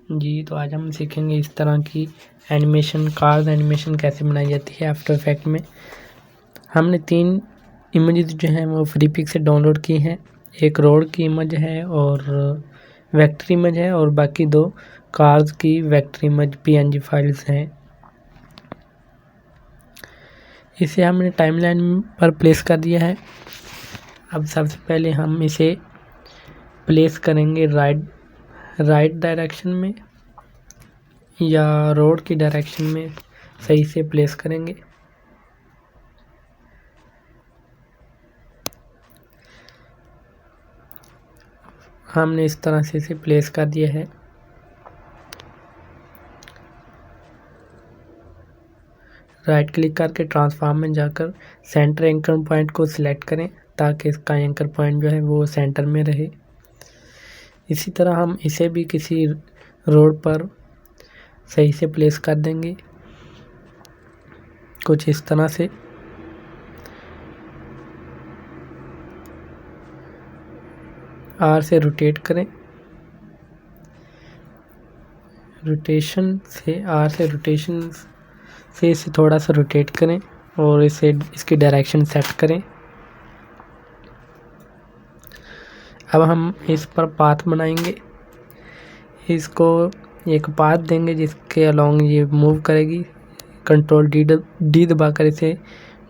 जी, तो आज हम सीखेंगे इस तरह की कार्स एनिमेशन कैसे बनाई जाती है आफ्टर इफेक्ट में। हमने 3 इमेजेस जो हैं वो फ्री पिक से डाउनलोड की हैं। एक रोड की इमेज है और वेक्टर इमेज है, और बाकी 2 कार्स की वेक्टर इमेज पीएनजी फाइल्स हैं। इसे हमने टाइमलाइन पर प्लेस कर दिया है। अब सबसे पहले हम इसे प्लेस करेंगे राइट डायरेक्शन में या रोड की डायरेक्शन में सही से प्लेस करेंगे। हमने इस तरह से इसे प्लेस कर दिया है। राइट क्लिक करके ट्रांसफॉर्म में जाकर सेंटर एंकर पॉइंट को सिलेक्ट करें ताकि इसका एंकर पॉइंट जो है वो सेंटर में रहे। इसी तरह हम इसे भी किसी रोड पर सही से प्लेस कर देंगे, कुछ इस तरह से। आर से रोटेट करें, रोटेशन से इसे थोड़ा सा रोटेट करें और इसकी डायरेक्शन सेट करें। अब हम इस पर पाथ बनाएंगे, इसको एक पाथ देंगे जिसके अलोंग ये मूव करेगी। कंट्रोल डी दबाकर इसे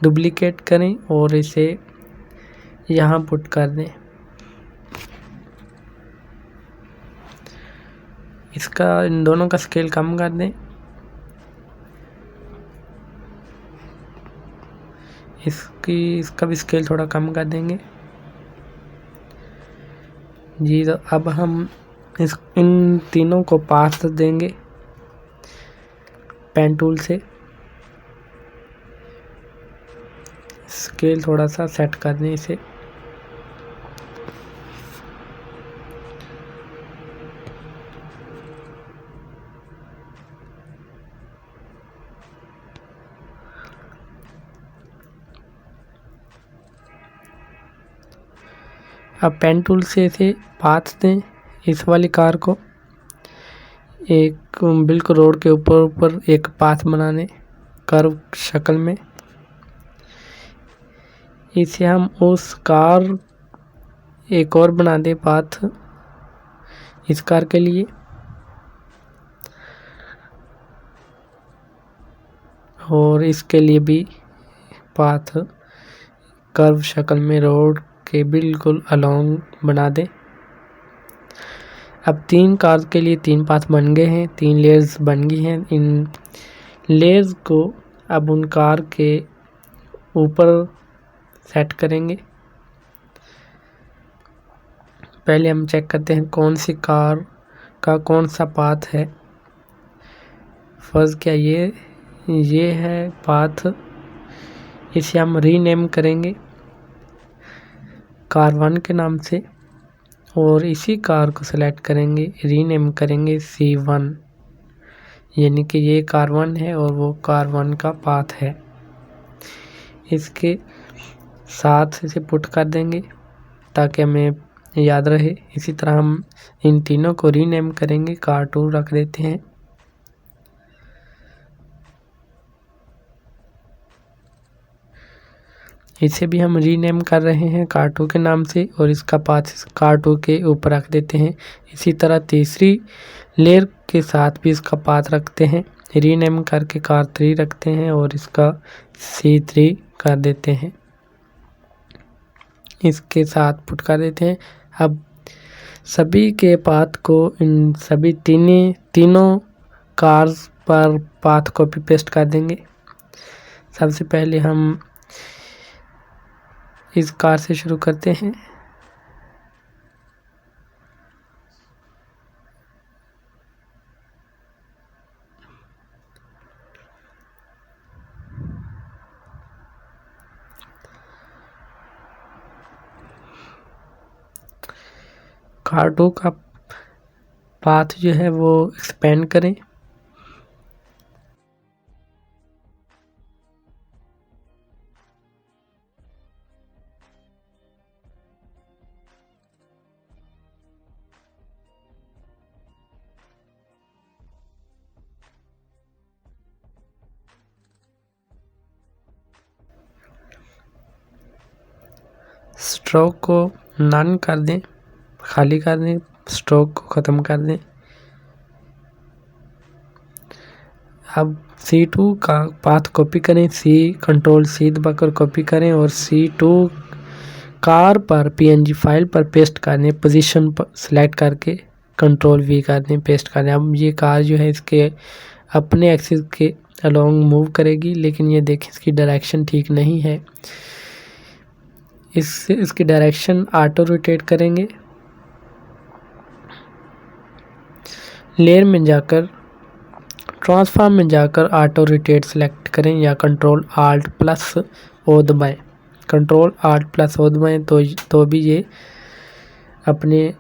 डुप्लीकेट करें और इसे यहाँ पुट कर दें। इन दोनों का स्केल कम कर दें। इसका भी स्केल थोड़ा कम कर देंगे जी। तो अब हम इन तीनों को पाथ देंगे पेन टूल से। स्केल थोड़ा सा सेट कर दें इसे। अब पेन टूल से इसे पाथ दें इस वाली कार को। एक बिल्कुल रोड के ऊपर एक पाथ बनाने कर्व शक्ल में। इसे हम उस कार एक और बना दें पाथ इस कार के लिए। और इसके लिए भी पाथ कर्व शक्ल में रोड के बिल्कुल अलोंग बना दें। अब 3 कार्स के लिए 3 पाथ बन गए हैं, 3 लेयर्स बन गई हैं। इन लेयर्स को अब उन कार के ऊपर सेट करेंगे। पहले हम चेक करते हैं कौन सी कार का कौन सा पाथ है। फर्स्ट क्या ये है पाथ। इसे हम रीनेम करेंगे कार 1 के नाम से, और इसी कार को सेलेक्ट करेंगे, रीनेम करेंगे C1, यानी कि ये कार 1 है और वो कार 1 का पाथ है। इसके साथ इसे पुट कर देंगे ताकि हमें याद रहे। इसी तरह हम इन तीनों को रीनेम करेंगे, कार 2 रख देते हैं। इसे भी हम रीनेम कर रहे हैं कार 2 के नाम से, और इसका पाथ कार 2 के ऊपर रख देते हैं। इसी तरह तीसरी लेयर के साथ भी इसका पाथ रखते हैं, रीनेम करके कार 3 रखते हैं और इसका C3 कर देते हैं। इसके साथ पुट कर देते हैं। अब सभी के पाथ को इन सभी तीनों कार्स पर पाथ कॉपी पेस्ट कर देंगे। सबसे पहले हम इस कार से शुरू करते हैं। कार 2 का पाथ जो है वो एक्सपेंड करें। स्ट्रोक को नन कर दें, खाली कर दें, स्ट्रोक को ख़त्म कर दें। अब C2 का पाथ कॉपी करें, कंट्रोल C दबाकर कॉपी करें और C2 कार पर PNG फाइल पर पेस्ट कर दें, पोजीशन पर सिलेक्ट करके कंट्रोल V कर दें, पेस्ट कर दें। अब ये कार जो है इसके अपने एक्सिस के अलोंग मूव करेगी, लेकिन ये देखें इसकी डायरेक्शन ठीक नहीं है। इसकी डायरेक्शन ऑटो रोटेट करेंगे। लेयर में जाकर ट्रांसफॉर्म में जाकर ऑटो रोटेट सेलेक्ट करें या कंट्रोल आल्ट प्लस ओ दबाएं। कंट्रोल आल्ट प्लस ओ दबाएं तो भी ये अपने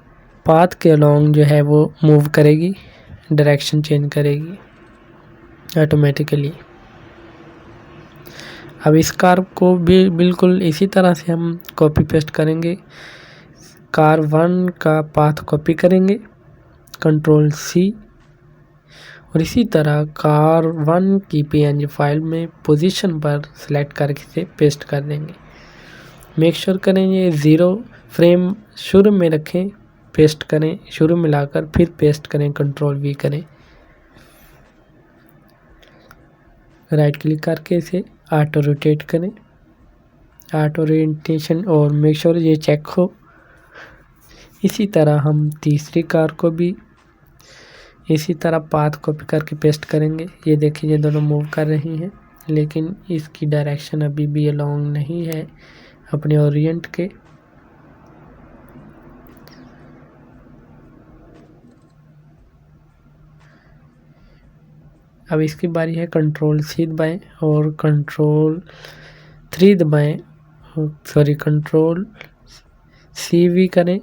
पाथ के अलोंग जो है वो मूव करेगी, डायरेक्शन चेंज करेगी ऑटोमेटिकली। अब इस कार को भी बिल्कुल इसी तरह से हम कॉपी पेस्ट करेंगे। कार 1 का पाथ कॉपी करेंगे, कंट्रोल C, और इसी तरह कार 1 की PNG फाइल में पोजीशन पर सिलेक्ट करके इसे पेस्ट कर देंगे। मेक श्योर करें ये 0 फ्रेम शुरू में रखें, पेस्ट करें, शुरू में लाकर फिर पेस्ट करें, कंट्रोल V करें। राइट क्लिक करके इसे ऑटो रोटेट करें, ऑटो ओरिएंटेशन, और मेक श्योर ये चेक हो। इसी तरह हम तीसरी कार को भी इसी तरह पाथ कॉपी करके पेस्ट करेंगे। ये देखिए ये दोनों मूव कर रही हैं, लेकिन इसकी डायरेक्शन अभी भी अलोंग नहीं है अपने ओरिएंट के। अब इसकी बारी है, कंट्रोल C दबाएं और कंट्रोल 3 दबाएं, सॉरी कंट्रोल CV करें,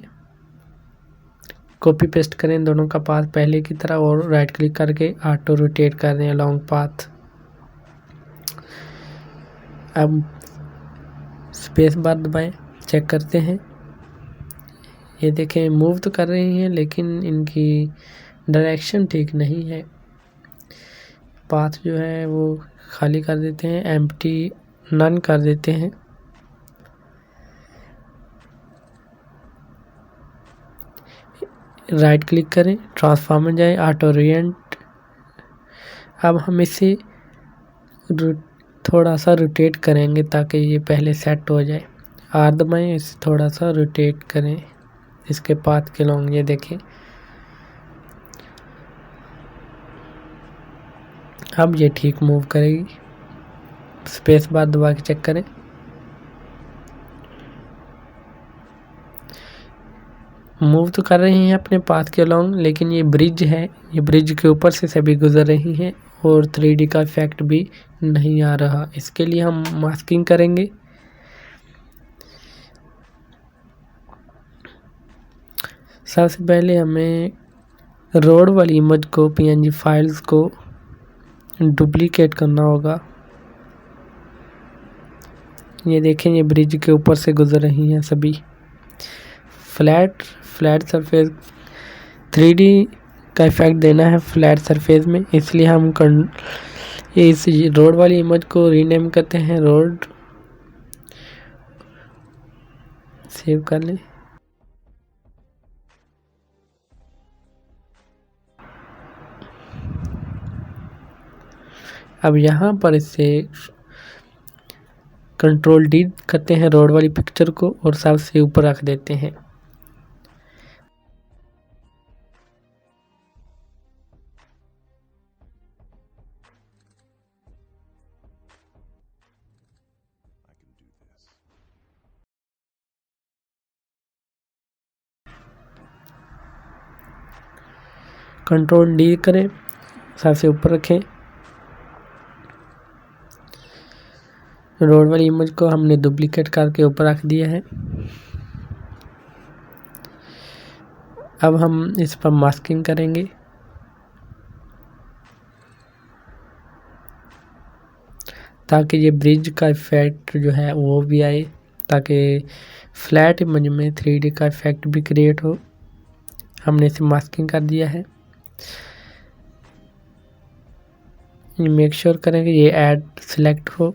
कॉपी पेस्ट करें दोनों का पाथ पहले की तरह और राइट क्लिक करके ऑटो रोटेट कर दें अलोंग पाथ। अब स्पेस बार दबाएं, चेक करते हैं। ये देखें मूव तो कर रही हैं लेकिन इनकी डायरेक्शन ठीक नहीं है। पाथ जो है वो खाली कर देते हैं, एम्प्टी नन कर देते हैं। राइट क्लिक करें, ट्रांसफॉर्म में जाए, ऑटो ओरिएंट। अब हम इसे थोड़ा सा रोटेट करेंगे ताकि ये पहले सेट हो जाए। R दबाएं, इसे थोड़ा सा रोटेट करें इसके पाथ के लॉन्ग। ये देखें अब ये ठीक मूव करेगी। स्पेस बार दबा के चेक करें। मूव तो कर रही हैं अपने पाथ के अलोंग, लेकिन ये ब्रिज है, ये ब्रिज के ऊपर से सभी गुजर रही हैं और 3D का इफेक्ट भी नहीं आ रहा। इसके लिए हम मास्किंग करेंगे। सबसे पहले हमें रोड वाली इमेज को, PNG फाइल्स को डुप्लीकेट करना होगा। ये देखें ये ब्रिज के ऊपर से गुजर रही हैं सभी। फ्लैट सरफेस 3D का इफेक्ट देना है फ्लैट सरफेस में, इसलिए हम इस रोड वाली इमेज को रीनेम करते हैं रोड। सेव कर लें। अब यहाँ पर इसे कंट्रोल D करते हैं रोड वाली पिक्चर को और सबसे ऊपर रख देते हैं। कंट्रोल D करें, सबसे ऊपर रखें। रोड वाली इमेज को हमने डुप्लीकेट करके ऊपर रख दिया है। अब हम इस पर मास्किंग करेंगे। ताकि ये ब्रिज का इफेक्ट जो है वो भी आए, ताकि फ्लैट इमेज में 3D का इफेक्ट भी क्रिएट हो। हमने इसे मास्किंग कर दिया है। मेक श्योर करें कि ये ऐड सिलेक्ट हो।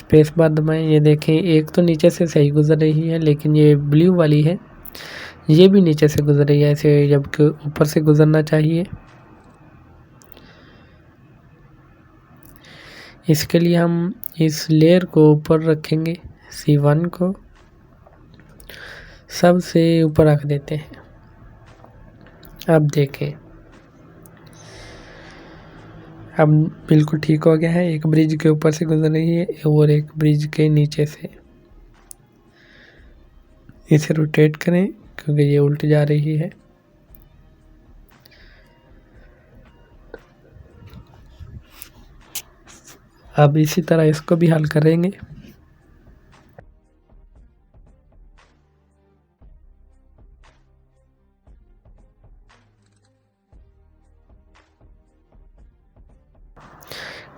स्पेस बार दबाएं। ये देखें एक तो नीचे से सही गुजर रही है, लेकिन ये ब्लू वाली है ये भी नीचे से गुजर रही है ऐसे, जबकि ऊपर से गुजरना चाहिए। इसके लिए हम इस लेयर को ऊपर रखेंगे, C1 को सबसे ऊपर रख देते हैं। अब देखें, अब बिल्कुल ठीक हो गया है। एक ब्रिज के ऊपर से गुजर रही है और एक ब्रिज के नीचे से। इसे रोटेट करें क्योंकि ये उल्ट जा रही है। अब इसी तरह इसको भी हल करेंगे।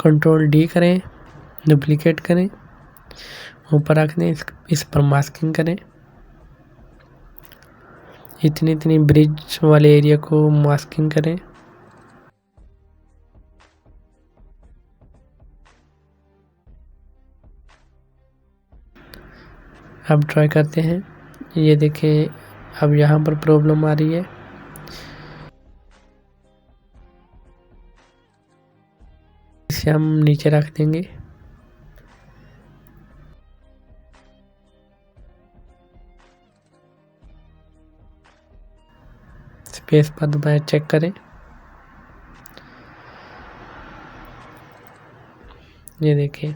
कंट्रोल D करें, डुप्लीकेट करें, ऊपर रख दें, इस पर मास्किंग करें। इतनी ब्रिज वाले एरिया को मास्किंग करें। अब ट्राई करते हैं। ये देखें, अब यहाँ पर प्रॉब्लम आ रही है। इसे हम नीचे रख देंगे। स्पेस पर दबाएं, चेक करें। ये देखिए